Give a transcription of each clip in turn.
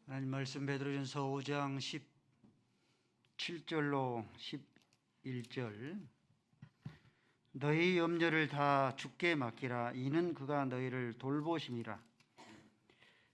하나님 말씀 베드로전서 5장 17절로 11절. 너희 염려를 다 주께 맡기라. 이는 그가 너희를 돌보심이라.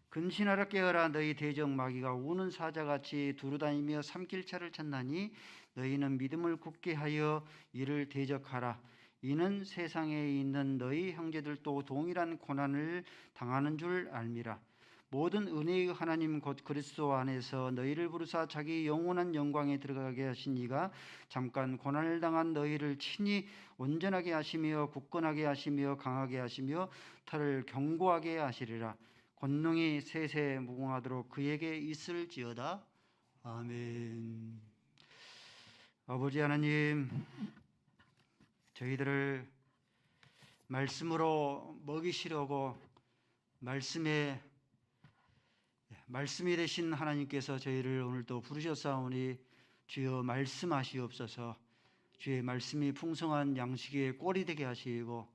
근신하라 깨어라. 너희 대적 마귀가 우는 사자같이 두루다니며 삼킬차를 찾나니 너희는 믿음을 굳게 하여 이를 대적하라. 이는 세상에 있는 너희 형제들도 동일한 고난을 당하는 줄 알미라. 모든 은혜의 하나님 곧 그리스도 안에서 너희를 부르사 자기 영원한 영광에 들어가게 하신 이가 잠깐 고난을 당한 너희를 친히 온전하게 하시며 굳건하게 하시며 강하게 하시며 털을 견고하게 하시리라. 권능이 세세 무궁하도록 그에게 있을지어다. 아멘. 아버지 하나님, 저희들을 말씀으로 먹이시려고 말씀이 되신 하나님께서 저희를 오늘도 부르셨사오니 주여 말씀하시옵소서. 주의 말씀이 풍성한 양식의 꼴이 되게 하시고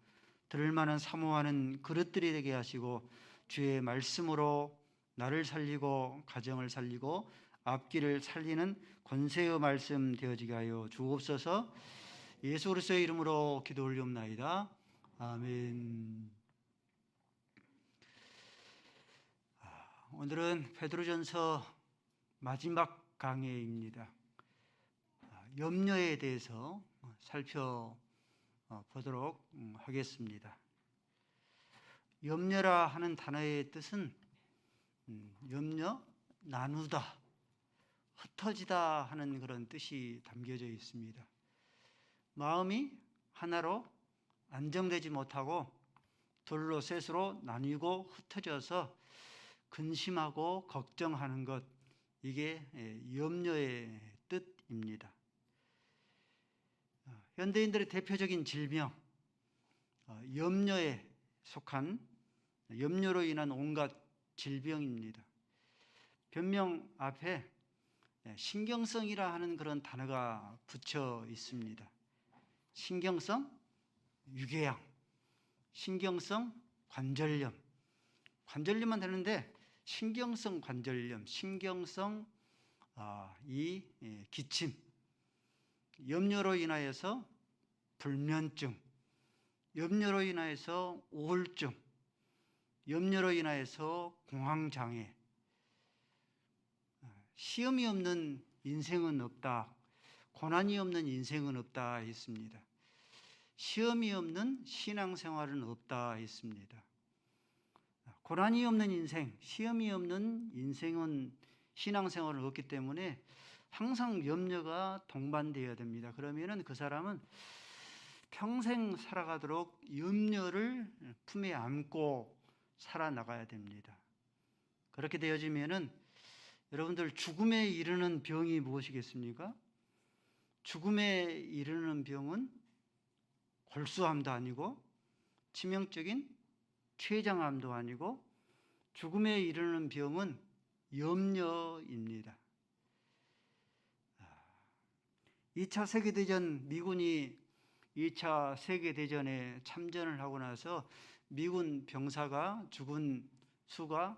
들을 만한 사모하는 그릇들이 되게 하시고 주의 말씀으로 나를 살리고 가정을 살리고 앞길을 살리는 권세의 말씀 되어지게 하여 주옵소서. 예수 그리스도의 이름으로 기도 올리옵나이다. 아멘. 오늘은 베드로전서 마지막 강해입니다. 염려에 대해서 살펴보도록 하겠습니다. 염려라 하는 단어의 뜻은 염려, 나누다, 흩어지다 하는 그런 뜻이 담겨져 있습니다. 마음이 하나로 안정되지 못하고 둘로 셋으로 나뉘고 흩어져서 근심하고 걱정하는 것, 이게 염려의 뜻입니다. 현대인들의 대표적인 질병, 염려에 속한 염려로 인한 온갖 질병입니다. 병명 앞에 신경성이라 하는 그런 단어가 붙여 있습니다. 신경성, 유궤양, 신경성, 관절염. 관절염만 되는데 신경성 관절염, 신경성 기침, 염려로 인하여서 불면증, 염려로 인하여서 우울증, 염려로 인하여서 공황장애. 시험이 없는 인생은 없다. 고난이 없는 인생은 없다 했습니다. 시험이 없는 신앙생활은 없다 했습니다. 고난이 없는 인생, 시험이 없는 인생은 신앙생활은 없기 때문에 항상 염려가 동반되어야 됩니다. 그러면은 그 사람은 평생 살아가도록 염려를 품에 안고 살아나가야 됩니다. 그렇게 되어지면은 여러분들 죽음에 이르는 병이 무엇이겠습니까? 죽음에 이르는 병은 골수암도 아니고 치명적인 췌장암도 아니고 죽음에 이르는 병은 염려입니다. 2차 세계대전, 미군이 2차 세계대전에 참전을 하고 나서 미군 병사가 죽은 수가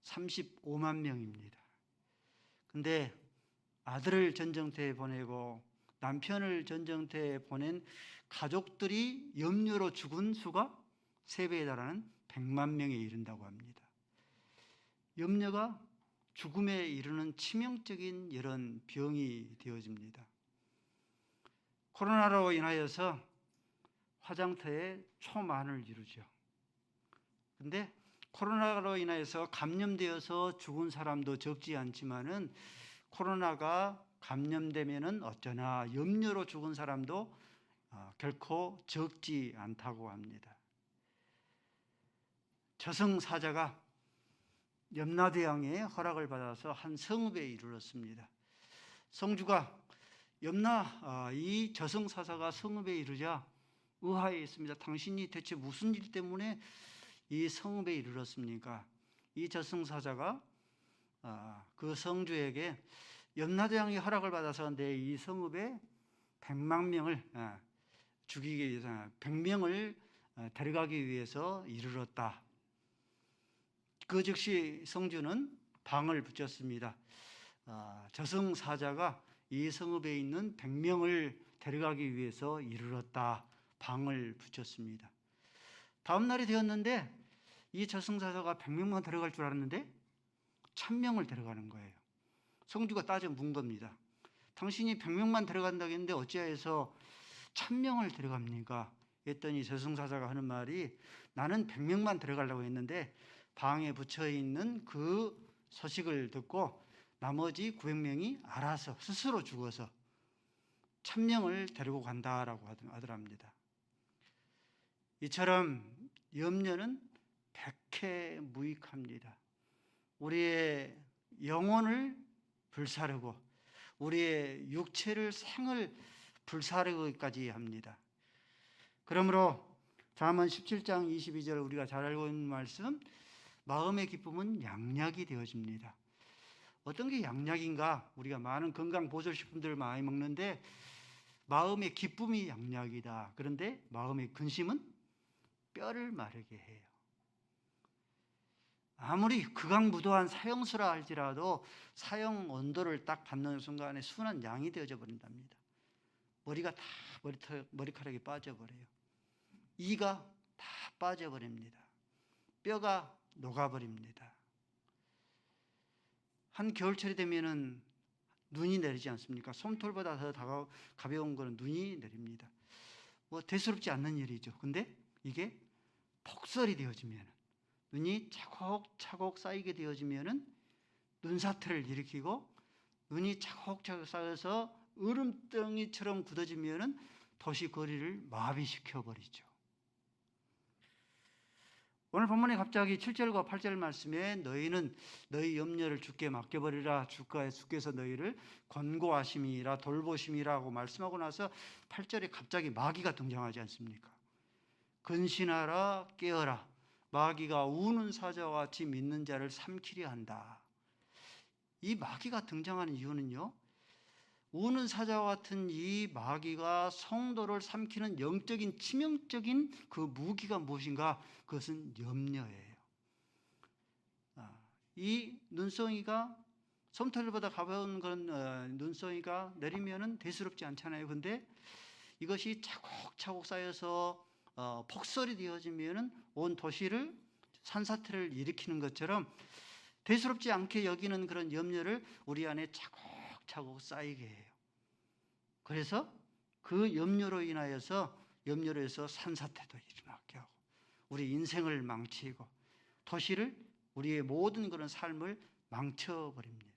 35만 명입니다. 근데 아들을 전쟁터에 보내고 남편을 전쟁터에 보낸 가족들이 염려로 죽은 수가 3배에 달하는 100만 명에 이른다고 합니다. 염려가 죽음에 이르는 치명적인 이런 병이 되어집니다. 코로나로 인하여서 화장터에 초만을 이루죠. 근데 코로나로 인하여서 감염되어서 죽은 사람도 적지 않지만은 코로나가 감염되면은 어쩌나 염려로 죽은 사람도 결코 적지 않다고 합니다. 저승사자가 염라대왕의 허락을 받아서 한 성읍에 이르렀습니다. 성주가 염라, 이 저승사자가 성읍에 이르자 의아해했습니다. 당신이 대체 무슨 일 때문에 이 성읍에 이르렀습니까? 이 저승사자가 그 성주에게 염라대왕이 허락을 받아서 내 이 성읍에 100만 명을 죽이기 위해서 100명을 데려가기 위해서 이르렀다. 그 즉시 성주는 방을 붙였습니다. 저승사자가 이 성읍에 있는 100명을 데려가기 위해서 이르렀다. 방을 붙였습니다. 다음 날이 되었는데 이 저승사자가 100명만 데려갈 줄 알았는데 1000명을 데려가는 거예요. 성주가 따져 문 겁니다. 당신이 100명만 데려간다고 했는데 어찌하여서 1000명을 데려갑니까? 했더니 저승사자가 하는 말이, 나는 100명만 데려가려고 했는데 방에 붙여있는 그 소식을 듣고 나머지 900명이 알아서 스스로 죽어서 1000명을 데리고 간다라고 하더랍니다. 이처럼 염려는 백해무익합니다. 우리의 영혼을 불사르고 우리의 육체를 생을 불사르기까지 합니다. 그러므로 잠언 17장 22절 우리가 잘 알고 있는 말씀, 마음의 기쁨은 양약이 되어집니다. 어떤 게 양약인가? 우리가 많은 건강 보조식품들을 많이 먹는데 마음의 기쁨이 양약이다. 그런데 마음의 근심은 뼈를 마르게 해요. 아무리 극악무도한 사형수라 할지라도 사형 온도를 딱 받는 순간에 순한 양이 되어져 버린답니다. 머리가 다 머리카락이 빠져버려요. 이가 다 빠져버립니다. 뼈가 녹아버립니다. 한 겨울철이 되면은 눈이 내리지 않습니까? 솜털보다 더 가벼운 것은 눈이 내립니다. 뭐 대수롭지 않는 일이죠. 근데 이게 폭설이 되어지면, 눈이 차곡차곡 쌓이게 되어지면은 눈사태를 일으키고, 눈이 차곡차곡 쌓여서 얼음덩이처럼 굳어지면은 도시 거리를 마비시켜 버리죠. 오늘 본문에 갑자기 7절과 8절 말씀에 너희는 너희 염려를 주께 맡겨버리라, 주께서 너희를 권고하심이라 돌보심이라고 말씀하고 나서 8절에 갑자기 마귀가 등장하지 않습니까? 근신하라, 깨어라. 마귀가 우는 사자와 같이 믿는 자를 삼키려 한다. 이 마귀가 등장하는 이유는요, 우는 사자와 같은 이 마귀가 성도를 삼키는 영적인 치명적인 그 무기가 무엇인가? 그것은 염려예요. 이 눈송이가, 솜털보다 가벼운 그런 눈송이가 내리면은 대수롭지 않잖아요. 근데 이것이 차곡차곡 쌓여서 폭설이 되어지면은 온 도시를, 산사태를 일으키는 것처럼 대수롭지 않게 여기는 그런 염려를 우리 안에 차곡차곡 쌓이게 해요. 그래서 그 염려로 인하여서 산사태도 일어나게 하고 우리 인생을 망치고 도시를, 우리의 모든 그런 삶을 망쳐버립니다.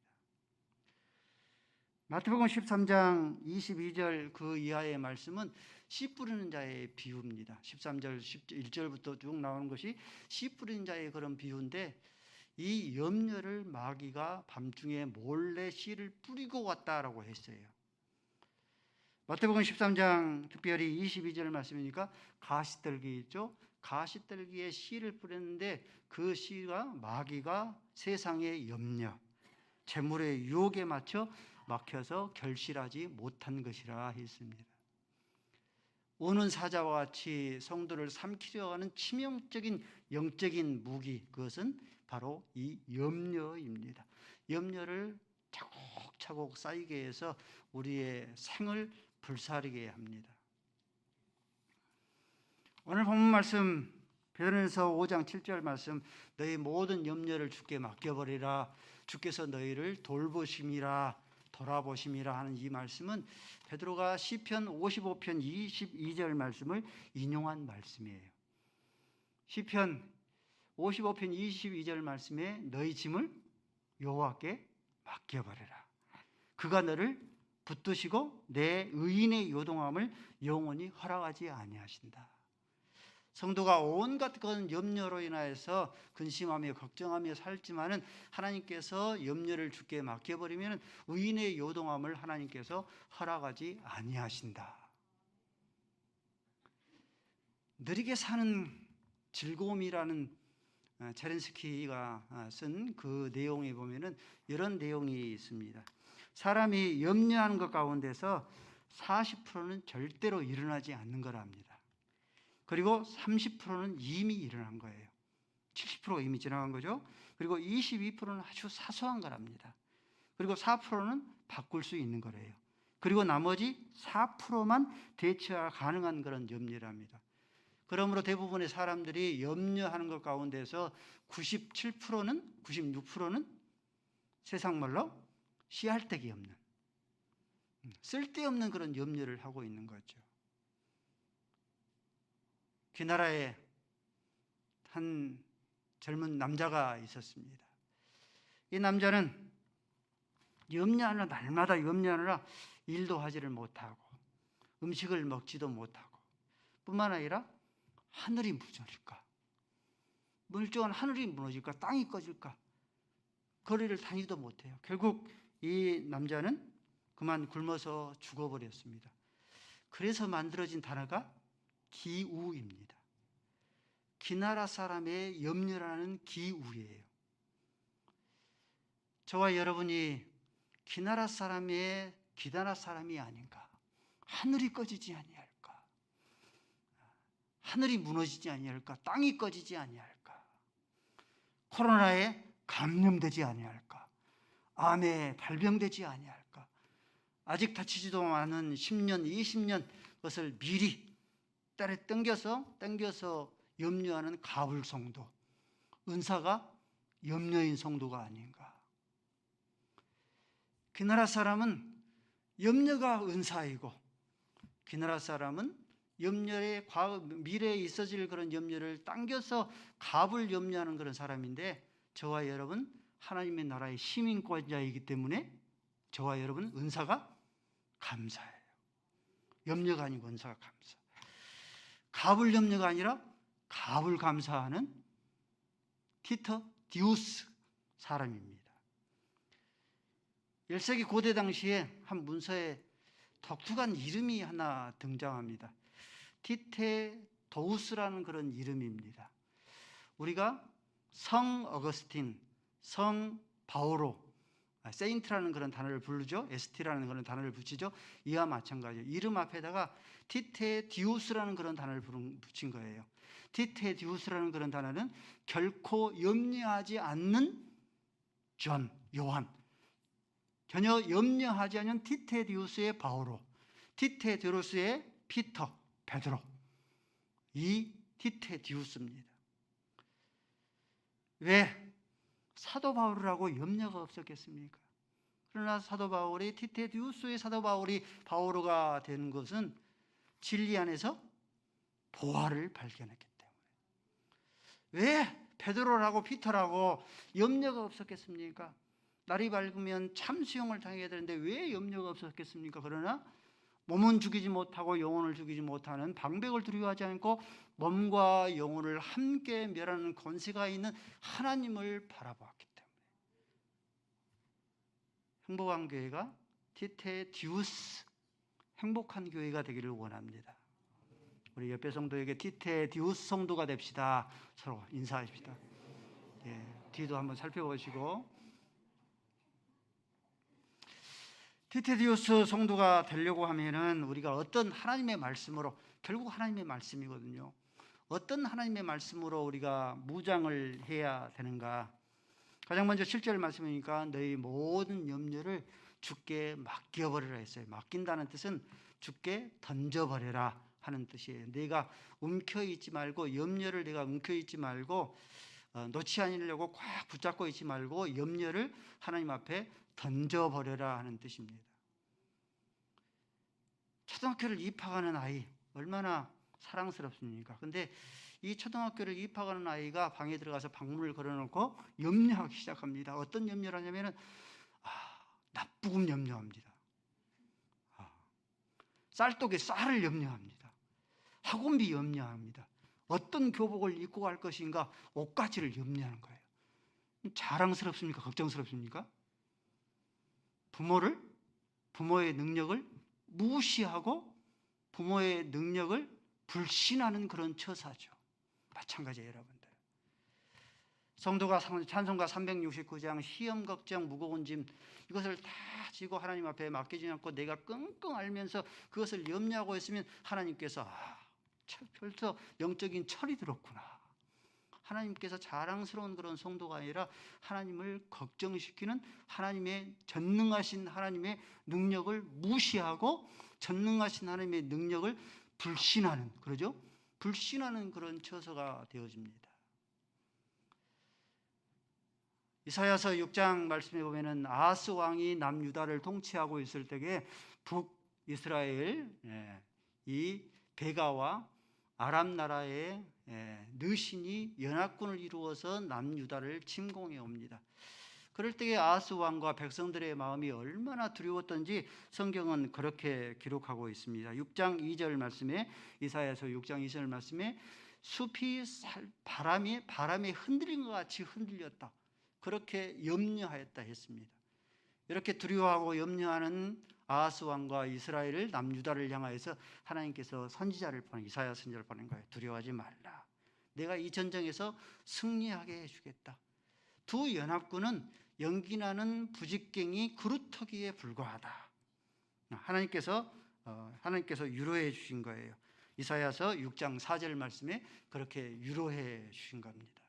마태복음 13장 22절 그 이하의 말씀은 씨 뿌리는 자의 비유입니다. 13절 1절부터 쭉 나오는 것이 씨 뿌리는 자의 그런 비유인데, 이 염려를 마귀가 밤중에 몰래 씨를 뿌리고 왔다라고 했어요. 마태복음 13장 특별히 22절 말씀이니까 가시떨기 있죠. 가시떨기에 씨를 뿌렸는데 그 씨가 마귀가 세상의 염려, 재물의 유혹에 막혀서 결실하지 못한 것이라 했습니다. 우는 사자와 같이 성도를 삼키려 하는 치명적인 영적인 무기, 그것은 바로 이 염려입니다. 염려를 차곡차곡 쌓이게 해서 우리의 생을 불사르게 합니다. 오늘 본문 말씀 베드로전서 5장 7절 말씀, 너희 모든 염려를 주께 맡겨버리라, 주께서 너희를 돌보심이라 돌아보심이라 하는 이 말씀은 베드로가 시편 55편 22절 말씀을 인용한 말씀이에요. 시편 55편 22절 말씀에 너희 짐을 여호와께 맡겨버리라, 그가 너를 붙드시고 내 의인의 요동함을 영원히 허락하지 아니하신다. 성도가 온갖 그런 염려로 인하여서 근심하며 걱정하며 살지만은 하나님께서 염려를 주께 맡겨버리면 의인의 요동함을 하나님께서 허락하지 아니하신다. 느리게 사는 즐거움이라는 체렌스키가 쓴 그 내용에 보면은 이런 내용이 있습니다. 사람이 염려하는 것 가운데서 40%는 절대로 일어나지 않는 거랍니다. 그리고 30%는 이미 일어난 거예요. 70%가 이미 지나간 거죠. 그리고 22%는 아주 사소한 거랍니다. 그리고 4%는 바꿀 수 있는 거래요. 그리고 나머지 4%만 대처가 가능한 그런 염려랍니다. 그러므로 대부분의 사람들이 염려하는 것 가운데서 96%는 세상 말로 씨알데기 없는, 쓸데없는 그런 염려를 하고 있는 거죠. 귀나라에 한 젊은 남자가 있었습니다. 이 남자는 염려하느라, 날마다 염려하느라 일도 하지를 못하고 음식을 먹지도 못하고, 뿐만 아니라 하늘이 무너질까, 멀쩡한 하늘이 무너질까, 땅이 꺼질까, 거리를 다니도 못해요. 결국 이 남자는 그만 굶어서 죽어버렸습니다. 그래서 만들어진 단어가 기우입니다. 귀나라 사람의 염려라는 기우예요. 저와 여러분이 귀나라 사람이 아닌가? 하늘이 꺼지지 아니할까? 하늘이 무너지지 아니할까? 땅이 꺼지지 아니할까? 코로나에 감염되지 아니할까? 암에 발병되지 아니할까? 아직 다치지도 않은 10년, 20년 그것을 미리 딸에 땡겨서 염려하는 가불 성도, 은사가 염려인 성도가 아닌가? 귀나라 사람은 염려가 은사이고, 귀나라 사람은 염려의 미래에 있어질 그런 염려를 당겨서 갑을 염려하는 그런 사람인데, 저와 여러분 하나님의 나라의 시민권자이기 때문에 저와 여러분 은사가 감사해요. 염려가 아니고 은사가 감사. 갑을 염려가 아니라 갑을 감사하는 티터 디우스 사람입니다. 1세기 고대 당시에 한 문서에 독특한 이름이 하나 등장합니다. 티테도우스라는 그런 이름입니다. 우리가 성 어거스틴, 성 바오로, 세인트라는 그런 단어를 부르죠. ST라는 그런 단어를 붙이죠. 이와 마찬가지예요. 이름 앞에다가 티테디우스라는 그런 단어를 붙인 거예요. 티테디우스라는 그런 단어는 결코 염려하지 않는 요한, 전혀 염려하지 않은 티테디우스의 바오로, 티테디우스의 피터, 베드로, 이 티테디우스입니다. 왜 사도 바울이라고 염려가 없었겠습니까? 그러나 사도 바울이, 티테디우스의 사도 바울이 바오로가 된 것은 진리 안에서 보화를 발견했기 때문에. 왜 베드로라고 피터라고 염려가 없었겠습니까? 날이 밝으면 참 수용을 당해야 되는데 왜 염려가 없었겠습니까? 그러나 몸은 죽이지 못하고 영혼을 죽이지 못하는 방백을 두려워하지 않고 몸과 영혼을 함께 멸하는 권세가 있는 하나님을 바라보았기 때문에. 행복한 교회가 티테디우스, 행복한 교회가 되기를 원합니다. 우리 옆에 성도에게 티테디우스 성도가 됩시다. 서로 인사합시다. 뒤도 한번 살펴보시고, 티테디우스 성도가 되려고 하면은 우리가 어떤 하나님의 말씀으로, 결국 하나님의 말씀이거든요. 어떤 하나님의 말씀으로 우리가 무장을 해야 되는가? 가장 먼저 7절 말씀이니까 너희 모든 염려를 주께 맡겨버리라 했어요. 맡긴다는 뜻은 주께 던져버려라 하는 뜻이에요. 내가 움켜있지 말고, 염려를 내가 움켜있지 말고, 놓지 않으려고 꽉 붙잡고 있지 말고 염려를 하나님 앞에 던져버려라 하는 뜻입니다. 초등학교를 입학하는 아이 얼마나 사랑스럽습니까? 근데 이 초등학교를 입학하는 아이가 방에 들어가서 방문을 걸어놓고 염려하기 시작합니다. 어떤 염려를 하냐면은 납부금 염려합니다. 쌀독에 쌀을 염려합니다. 학원비 염려합니다. 어떤 교복을 입고 갈 것인가, 옷가지를 염려하는 거예요. 자랑스럽습니까? 걱정스럽습니까? 부모의 능력을 무시하고 부모의 능력을 불신하는 그런 처사죠. 마찬가지예요, 여러분들. 성도가 찬송가 369장 시험 걱정 무거운 짐, 이것을 다 지고 하나님 앞에 맡기지 않고 내가 끙끙 앓면서 그것을 염려하고 있으면 하나님께서 벌써 영적인 철이 들었구나, 하나님께서 자랑스러운 그런 성도가 아니라 하나님을 걱정시키는 하나님의 전능하신 하나님의 능력을 무시하고 전능하신 하나님의 능력을 불신하는, 그러죠? 불신하는 그런 처소가 되어집니다. 이사야서 6장 말씀에 보면은 아하스 왕이 남유다를 통치하고 있을 때에 북이스라엘 이 베가와 아람 나라의 느신이 연합군을 이루어서 남유다를 침공해 옵니다. 그럴 때에 아하스 왕과 백성들의 마음이 얼마나 두려웠던지 성경은 그렇게 기록하고 있습니다. 6장 2절 말씀에, 이사야서 6장 2절 말씀에 숲이 바람에 흔들린 것 같이 흔들렸다, 그렇게 염려하였다 했습니다. 이렇게 두려워하고 염려하는 아하스 왕과 이스라엘을 남유다를 향하여서 하나님께서 선지자를 보낸, 이사야 선지자를 보낸 거예요. 두려워하지 말라. 내가 이 전쟁에서 승리하게 해주겠다. 두 연합군은 연기나는 부직갱이 그루터기에 불과하다. 하나님께서 유로해 주신 거예요. 이사야서 6장 4절 말씀에 그렇게 유로해 주신 겁니다.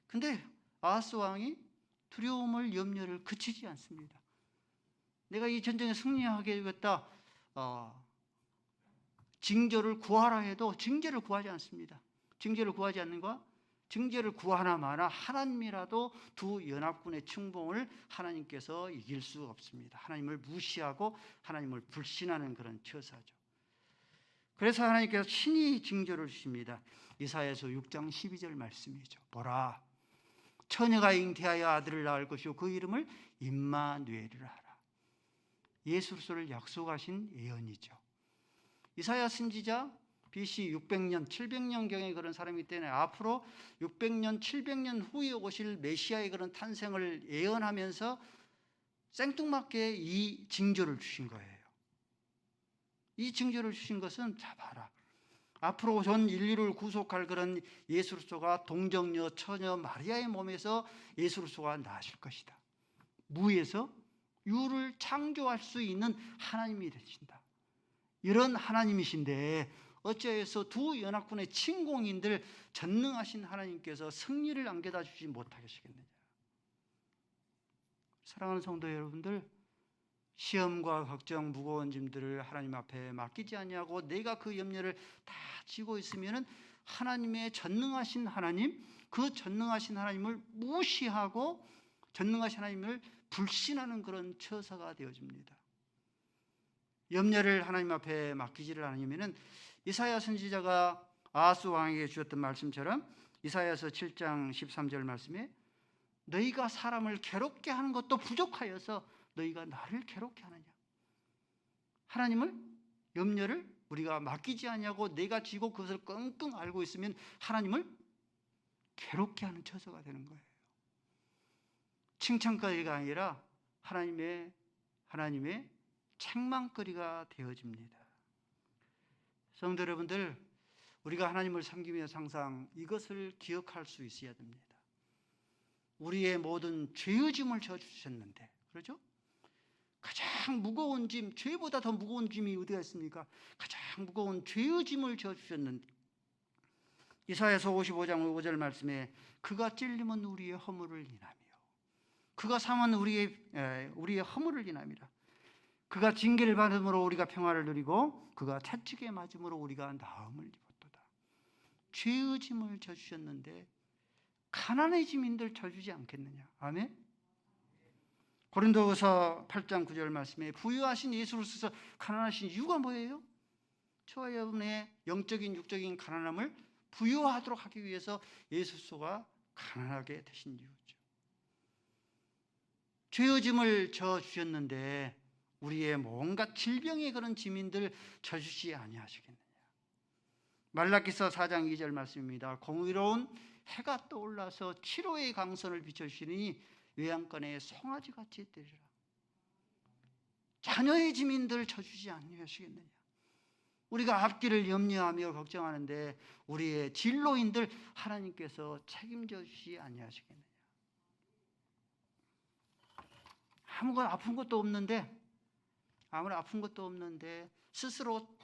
근데 아하스 왕이 두려움을, 염려를 그치지 않습니다. 내가 이 전쟁에 승리하게 해주겠다, 징조를 구하라 해도 징조를 구하지 않습니다. 징조를 구하지 않는가? 징조를 구하나 마나 하나님이라도 두 연합군의 충봉을 하나님께서 이길 수 없습니다. 하나님을 무시하고 하나님을 불신하는 그런 처사죠. 그래서 하나님께서 친히 징조를 주십니다. 이사야서 6장 12절 말씀이죠. 보라, 처녀가 잉태하여 아들을 낳을 것이요 그 이름을 임마누엘이라 하라. 예수를 약속하신 예언이죠. 이사야 선지자 BC 600년, 700년경에 그런 사람이기 때문에 앞으로 600년, 700년 후에 오실 메시아의 그런 탄생을 예언하면서 생뚱맞게 이 징조를 주신 거예요. 이 징조를 주신 것은, 자 봐라, 앞으로 전 인류를 구속할 그런 예수 그리스도가 동정녀 처녀 마리아의 몸에서 예수 그리스도가 나실 것이다. 무에서 유를 창조할 수 있는 하나님이 되신다. 이런 하나님이신데 어찌해서 두 연합군의 침공인들 전능하신 하나님께서 승리를 안겨다 주지 못하시겠느냐. 사랑하는 성도 여러분들, 시험과 걱정, 무거운 짐들을 하나님 앞에 맡기지 아니하고 내가 그 염려를 다 지고 있으면은 하나님의 전능하신 하나님, 그 전능하신 하나님을 무시하고 전능하신 하나님을 불신하는 그런 처사가 되어집니다. 염려를 하나님 앞에 맡기지를 않으면은 이사야 선지자가 아하스 왕에게 주었던 말씀처럼 이사야서 7장 13절 말씀에 너희가 사람을 괴롭게 하는 것도 부족하여서 너희가 나를 괴롭게 하느냐. 하나님을, 염려를 우리가 맡기지 아니하고 내가 지고 그것을 끙끙 앓고 있으면 하나님을 괴롭게 하는 처소가 되는 거예요. 칭찬거리가 아니라 하나님의 책망거리가 되어집니다. 성도 여러분들, 우리가 하나님을 섬기면서 항상 이것을 기억할 수 있어야 됩니다. 우리의 모든 죄의 짐을 져주셨는데, 그렇죠? 가장 무거운 짐, 죄보다 더 무거운 짐이 어디가 있습니까? 가장 무거운 죄의 짐을 져주셨는데, 이사야서 55장 5절 말씀에 그가 찔림은 우리의 허물을 인하며 그가 상은 우리의 허물을 인함이라. 그가 징계를 받음으로 우리가 평화를 누리고 그가 채찍에 맞음으로 우리가 나음을 입었도다. 죄의 짐을 져주셨는데 가난의 짐인들 져주지 않겠느냐. 아멘. 고린도후서 8장 9절 말씀에 부유하신 예수로서 가난하신 이유가 뭐예요? 저와 여러분의 영적인 육적인 가난함을 부유하도록 하기 위해서 예수가 가난하게 되신 이유죠. 죄의 짐을 져주셨는데 우리의 뭔가 질병의 그런 짐인들 져주지 아니하시겠느냐. 말라기서 4장 2절 말씀입니다. 공의로운 해가 떠올라서 치료의 강선을 비춰주시니 외양간에 송아지같이 되리라. 자녀의 짐인들 져주지 아니하시겠느냐. 우리가 앞길을 염려하며 걱정하는데 우리의 진로인들 하나님께서 책임져 주시지 아니하시겠느냐. 아무런 아픈 것도 없는데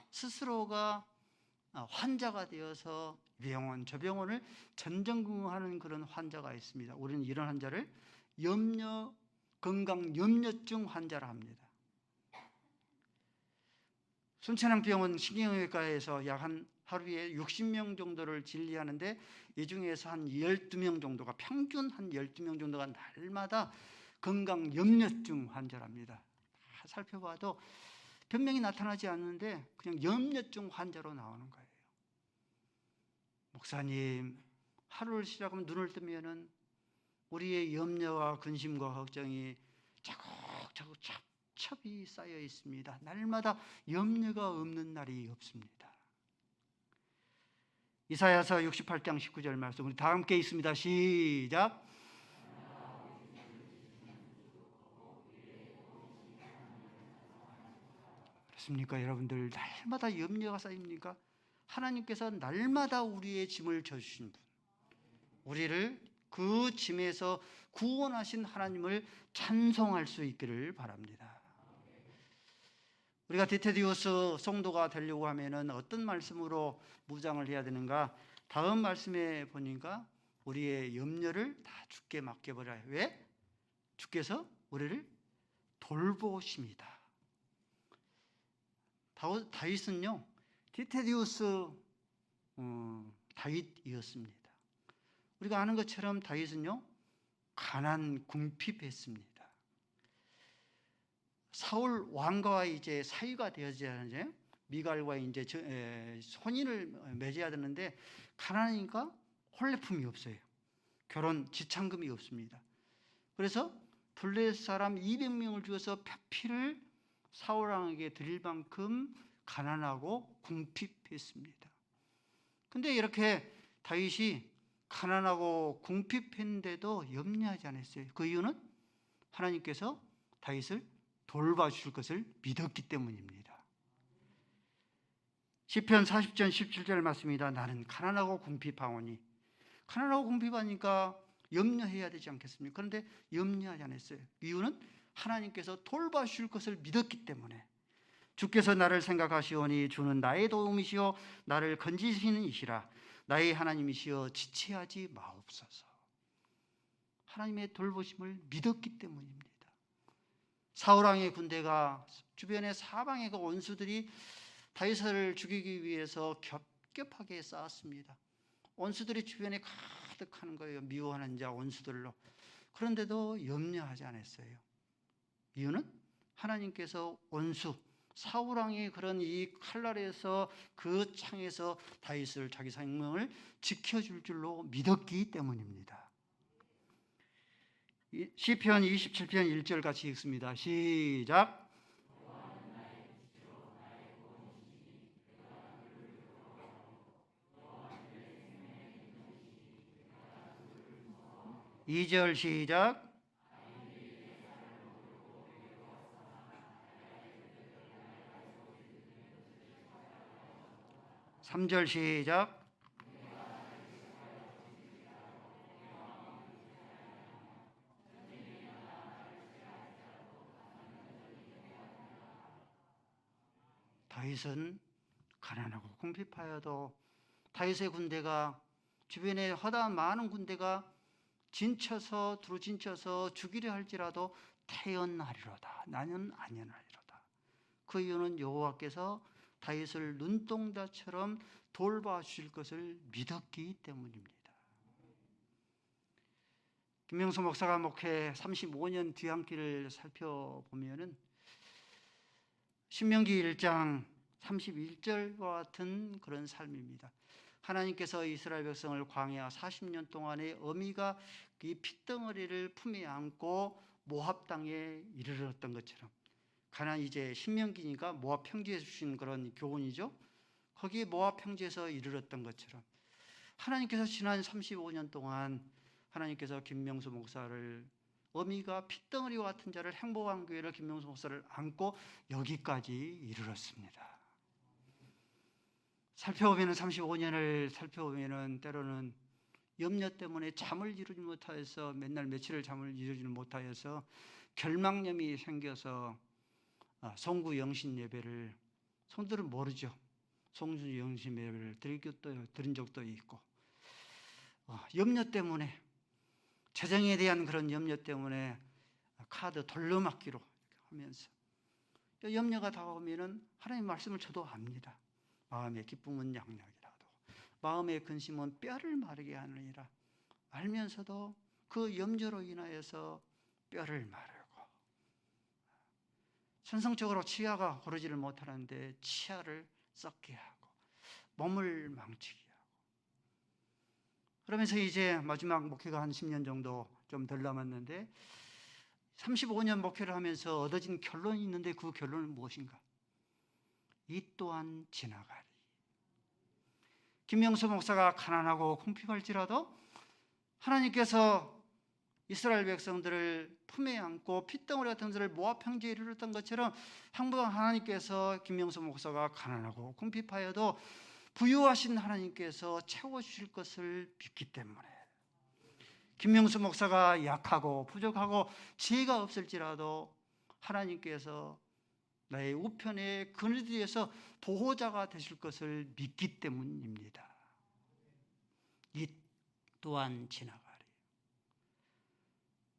스스로가 환자가 되어서 병원, 저 병원을 전전긍긍하는 그런 환자가 있습니다. 우리는 이런 환자를 건강 염려증 환자라 합니다. 순천향병원 신경외과에서 약 하루에 60명 정도를 진리하는데 이 중에서 한 12명 정도가, 평균 한 12명 정도가 날마다 건강 염려증 환자랍니다. 다 살펴봐도 병명이 나타나지 않는데 그냥 염려증 환자로 나오는 거예요. 목사님, 하루를 시작하면 눈을 뜨면은 우리의 염려와 근심과 걱정이 차곡차곡 첩첩이 쌓여 있습니다. 날마다 염려가 없는 날이 없습니다. 이사야서 68장 19절 말씀, 우리 다 함께 있습니다. 시작. 그렇습니까? 여러분들 날마다 염려가 쌓입니까? 하나님께서 날마다 우리의 짐을 져주신 분, 우리를 그 짐에서 구원하신 하나님을 찬송할 수 있기를 바랍니다. 우리가 디테디우스 성도가 되려고 하면은 어떤 말씀으로 무장을 해야 되는가? 다음 말씀에 보니까 우리의 염려를 다 주께 맡겨버려요. 왜? 주께서 우리를 돌보십니다. 다윗은요, 디테디우스 다윗이었습니다. 우리가 아는 것처럼 다윗은요, 가난 궁핍했습니다. 사울 왕과 이제 사위가 되어져야 하는데 미갈과 이제 혼인을 맺어야 되는데 가난하니까 혼례품이 없어요. 결혼 지참금이 없습니다. 그래서 블레셋 사람 200명을 죽여서 표피를 사울 왕에게 드릴 만큼 가난하고 궁핍했습니다. 근데 이렇게 다윗이 가난하고 궁핍했는데도 염려하지 않았어요. 그 이유는 하나님께서 다윗을 돌봐주실 것을 믿었기 때문입니다. 시편 40편 17절 말씀입니다. 나는 가난하고 궁핍하오니. 가난하고 궁핍하니까 염려해야 되지 않겠습니까? 그런데 염려하지 않았어요. 이유는 하나님께서 돌봐주실 것을 믿었기 때문에. 주께서 나를 생각하시오니 주는 나의 도움이시오 나를 건지시는 이시라. 나의 하나님이시여 지체하지 마옵소서. 하나님의 돌보심을 믿었기 때문입니다. 사울왕의 군대가 주변에 사방의 그 원수들이 다윗을 죽이기 위해서 겹겹하게 쌓았습니다. 원수들이 주변에 가득하는 거예요. 미워하는 자 원수들로. 그런데도 염려하지 않았어요. 이유는 하나님께서 원수 사울왕의 그런 이 칼날에서 그 창에서 다윗을 자기 생명을 지켜줄 줄로 믿었기 때문입니다. 시편 27편 1절 같이 읽습니다. 시작. 2절 시작. 3절 시작. 다윗은 가난하고 궁핍하여도 다윗의 군대가 주변에 허다한 많은 군대가 진쳐서 두루진쳐서 죽이려 할지라도 태연하리로다. 나는 안연하리로다. 그 이유는 여호와께서 다윗을 눈동자처럼 돌봐주실 것을 믿었기 때문입니다. 김명수 목사가 목회 35년 뒤안길을 살펴보면은 신명기 1장 31절과 같은 그런 삶입니다. 하나님께서 이스라엘 백성을 광야 40년 동안에 어미가 이 핏덩어리를 품에 안고 모압 땅에 이르렀던 것처럼, 가나안 이제 신명기니까 모압 평지에 주신 그런 교훈이죠. 거기에 모압 평지에서 이르렀던 것처럼 하나님께서 지난 35년 동안 하나님께서 김명수 목사를 어미가 핏덩어리와 같은 자를 행복한 교회를 김명수 목사를 안고 여기까지 이르렀습니다. 살펴보면 35년을 살펴보면 때로는 염려 때문에 잠을 이루지 못하여서 맨날 며칠을 잠을 이루지 못하여서 결막염이 생겨서 성구 영신 예배를 성도들은 모르죠. 송순이 영신 예배를 드린 적도 있고, 염려 때문에, 재정에 대한 그런 염려 때문에 카드 돌려막기로 하면서, 염려가 다가오면은 하나님 말씀을 저도 압니다. 마음의 기쁨은 양약이라도 마음의 근심은 뼈를 마르게 하느니라 알면서도 그 염려로 인하여서 뼈를 마르고, 선성적으로 치아가 고르지를 못하는데 치아를 썩게 하고 몸을 망치게 하고, 그러면서 이제 마지막 목회가 한 10년 정도 좀 덜 남았는데 35년 목회를 하면서 얻어진 결론이 있는데, 그 결론은 무엇인가? 이 또한 지나가리. 김명수 목사가 가난하고 궁핍할지라도 하나님께서 이스라엘 백성들을 품에 안고 핏덩어리 같은 것을 모압 평지에 이르렀던 것처럼 항상 하나님께서 김명수 목사가 가난하고 궁핍하여도 부유하신 하나님께서 채워주실 것을 믿기 때문에, 김명수 목사가 약하고 부족하고 지혜가 없을지라도 하나님께서 나의 우편에 그늘에 대해서 보호자가 되실 것을 믿기 때문입니다. 이 또한 지나가리.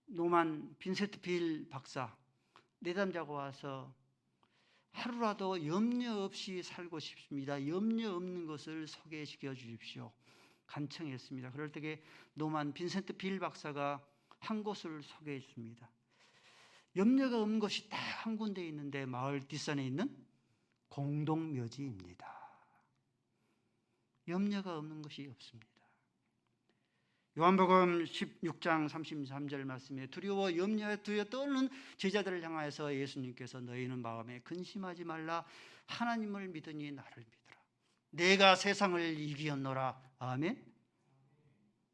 노만 빈센트 빌 박사 내담자가 와서 하루라도 염려 없이 살고 싶습니다. 염려 없는 것을 소개시켜 주십시오. 간청했습니다. 그럴 때에 노만 빈센트 빌 박사가 한 곳을 소개해 줍니다. 염려가 없는 것이 딱 한 군데 있는데 마을 뒷산에 있는 공동묘지입니다. 염려가 없는 것이 없습니다. 요한복음 16장 33절 말씀에 두려워 염려에 떨는 제자들을 향하여서 예수님께서 너희는 마음에 근심하지 말라. 하나님을 믿으니 나를 믿으라. 내가 세상을 이기었노라. 아멘.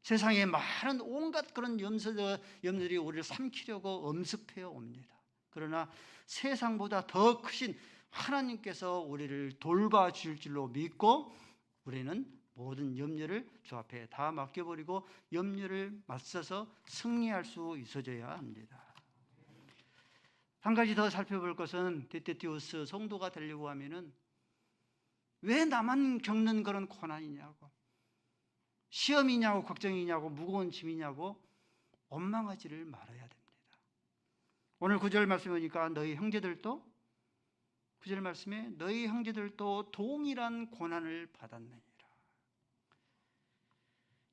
세상에 많은 온갖 그런 염려들이 우리를 삼키려고 엄습해 옵니다. 그러나 세상보다 더 크신 하나님께서 우리를 돌봐주실 줄로 믿고 우리는 모든 염려를 주 앞에 다 맡겨버리고 염려를 맞서서 승리할 수 있어져야 합니다. 한 가지 더 살펴볼 것은, 디테티우스 성도가 되려고 하면은 왜 나만 겪는 그런 고난이냐고, 시험이냐고, 걱정이냐고, 무거운 짐이냐고 원망하지를 말아야 됩니다. 오늘 9절 말씀 보니까 너희 형제들도, 9절 말씀에 너희 형제들도 동일한 고난을 받았느니라.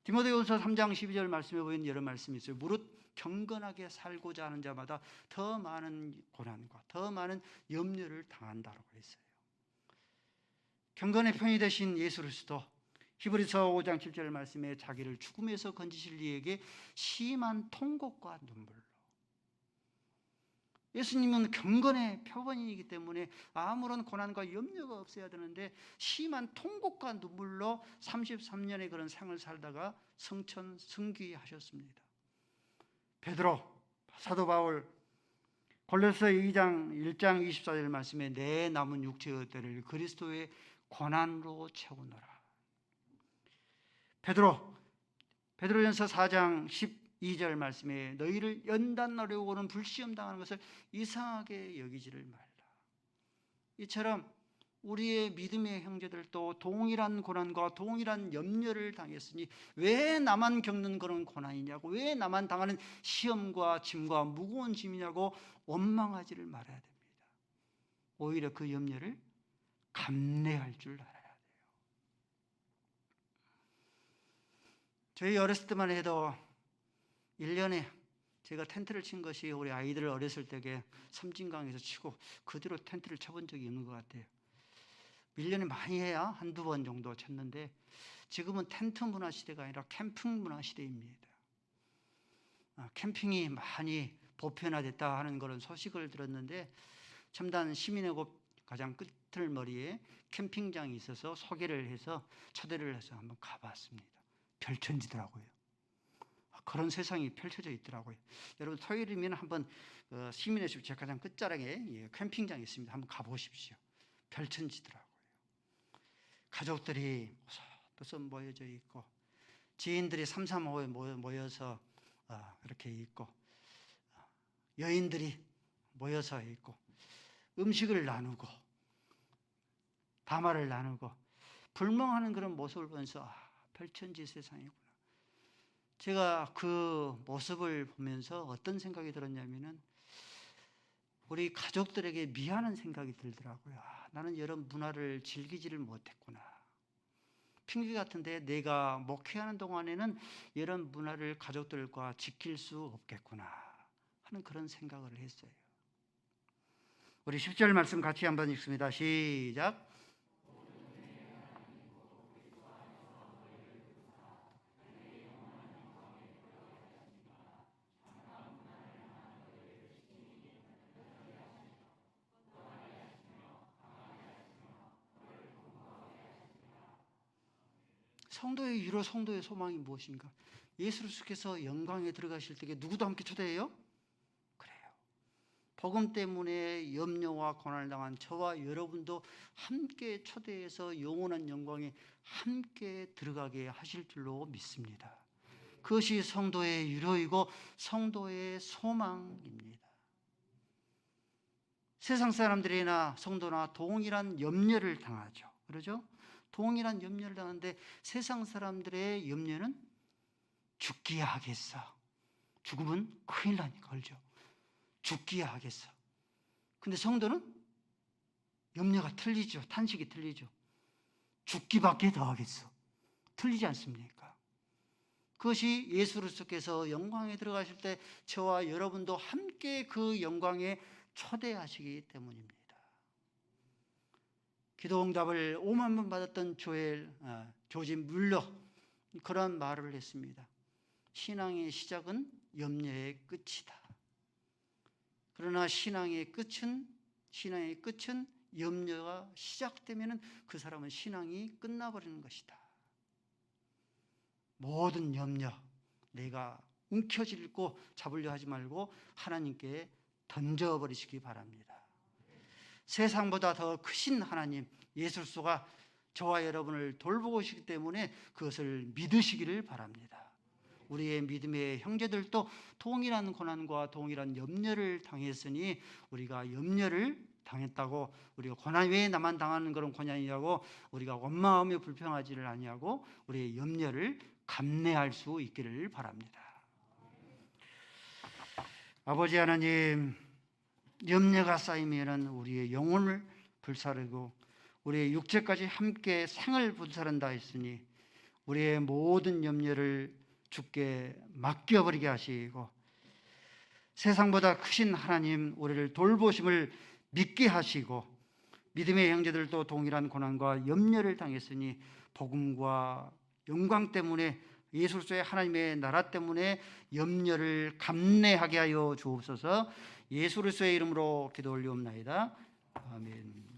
디모데후서 3장 12절 말씀에 보이는 여러 말씀이 있어요. 무릇 경건하게 살고자 하는 자마다 더 많은 고난과 더 많은 염려를 당한다고 했어요. 경건의 편이 되신 예수 그리스도, 히브리서 5장 7절 말씀에 자기를 죽음에서 건지실 이에게 심한 통곡과 눈물로, 예수님은 경건의 표본이기 때문에 아무런 고난과 염려가 없어야 되는데 심한 통곡과 눈물로 33년의 그런 생을 살다가 승귀하셨습니다. 베드로, 사도 바울, 골로새 2장 1장 24절 말씀에 내 남은 육체의 때를 그리스도의 고난으로 채우노라. 베드로전서 4장 12절 말씀에 너희를 연단하려고 오는 불시험 당하는 것을 이상하게 여기지를 말라. 이처럼 우리의 믿음의 형제들도 동일한 고난과 동일한 염려를 당했으니 왜 나만 겪는 그런 고난이냐고, 왜 나만 당하는 시험과 짐과 무거운 짐이냐고 원망하지를 말아야 됩니다. 오히려 그 염려를 감내할 줄 알아야 돼요. 저희 어렸을 때만 해도 1년에 제가 텐트를 친 것이 우리 아이들 어렸을 때에 섬진강에서 치고 그 뒤로 텐트를 쳐본 적이 없는 것 같아요. 1년에 많이 해야 한두 번 정도 쳤는데 지금은 텐트 문화 시대가 아니라 캠핑 문화 시대입니다. 캠핑이 많이 보편화됐다 하는 그런 소식을 들었는데 첨단 시민의 곳 가장 끝을머리에 캠핑장이 있어서 소개를 해서 초대를 해서 한번 가봤습니다. 별천지더라고요. 그런 세상이 펼쳐져 있더라고요. 여러분 토요일이면 한번 시민의 숲 제 가장 끝자락에 캠핑장이 있습니다. 한번 가보십시오. 별천지더라고요. 가족들이 무슨 모여져 있고 지인들이 삼삼오오에 모여서 이렇게 있고 여인들이 모여서 있고 음식을 나누고 담화를 나누고 불멍하는 그런 모습을 보면서 별천지 세상이구나. 제가 그 모습을 보면서 어떤 생각이 들었냐면은 우리 가족들에게 미안한 생각이 들더라고요. 나는 이런 문화를 즐기지를 못했구나. 핑계 같은데 내가 목회하는 동안에는 이런 문화를 가족들과 지킬 수 없겠구나 하는 그런 생각을 했어요. 우리 10절 말씀 같이 한번 읽습니다. 시작. 성도의 위로, 성도의 소망이 무엇인가? 예수 그리스도께서 영광에 들어가실 때에 누구도 함께 초대해요? 그래요. 복음 때문에 염려와 고난을 당한 저와 여러분도 함께 초대해서 영원한 영광에 함께 들어가게 하실 줄로 믿습니다. 그것이 성도의 위로이고 성도의 소망입니다. 세상 사람들이나 성도나 동일한 염려를 당하죠. 그러죠? 동일한 염려를 당하는데 세상 사람들의 염려는 죽기야 하겠어. 죽으면 큰일 나니까 그렇죠. 죽기야 하겠어. 근데 성도는 염려가 틀리죠. 탄식이 틀리죠. 죽기밖에 더 하겠어. 틀리지 않습니까? 그것이 예수 그리스도께서 영광에 들어가실 때 저와 여러분도 함께 그 영광에 초대하시기 때문입니다. 기도 응답을 5만 번 받았던 조지 뮬러 그런 말을 했습니다. 신앙의 시작은 염려의 끝이다. 그러나 신앙의 끝은 염려가 시작되면 그 사람은 신앙이 끝나버리는 것이다. 모든 염려 내가 움켜쥐고 잡으려 하지 말고 하나님께 던져버리시기 바랍니다. 세상보다 더 크신 하나님 예수 그리스도가 저와 여러분을 돌보고 계시기 때문에 그것을 믿으시기를 바랍니다. 우리의 믿음의 형제들도 동일한 고난과 동일한 염려를 당했으니 우리가 염려를 당했다고 우리가 고난 왜 나만 당하는 그런 고난이라고 우리가 원망하며 불평하지를 아니하고 우리의 염려를 감내할 수 있기를 바랍니다. 아버지 하나님, 염려가 쌓이면 우리의 영혼을 불사르고 우리의 육체까지 함께 생을 불사른다 했으니 우리의 모든 염려를 주께 맡겨버리게 하시고 세상보다 크신 하나님 우리를 돌보심을 믿게 하시고 믿음의 형제들도 동일한 고난과 염려를 당했으니 복음과 영광 때문에 예수 그리스도의 하나님의 나라 때문에 염려를 감내하게 하여 주옵소서. 예수 그리스도의 이름으로 기도 올리옵나이다. 아멘.